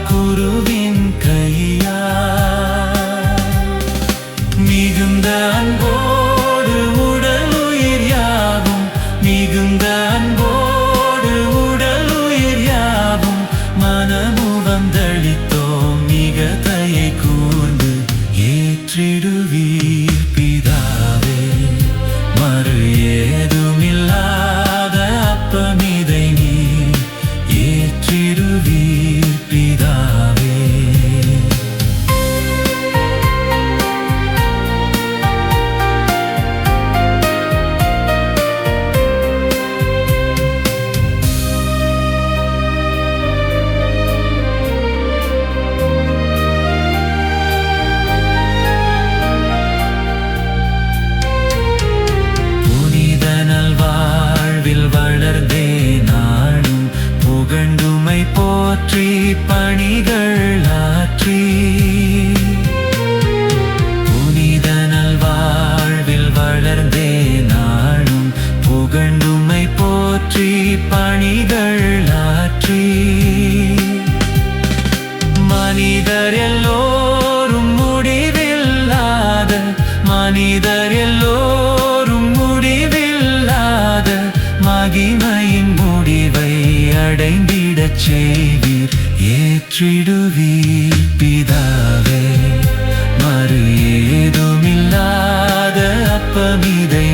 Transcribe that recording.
குருவின் கையா மிகுந்த அன்போடு உடல் உயிர் யாவும் மிகுந்த அன்போடு உடல் உயிர் யாவும் மனமுவந்தளித்தோம் மிக தயை கூர்ந்து ஏற்றிடுவீர் பிதாவே மறு ஏதுமில்லாத அப்பமிதை நீர் ஏற்றிடுவீர் பிதாவே. வளர்ந்தே நாடும் புகழ்ந்துமை போற்றி பணிகள் ஆற்றி புனித நல்வாழ்வில் வளர்ந்தே நாடும் புகழ்ந்துமை போற்றி பணிகள் ஆற்றி மனிதர் எல்லோரும் முடிவில்லாத மனிதர் எல்லோரும் முடிவில்லாத மகிமையின் முடிவை அடைந்திடச் செய்வீர் ஏற்றிடுவீர் பிதாவே மறு ஏதுமில்லாத அப்பமிதை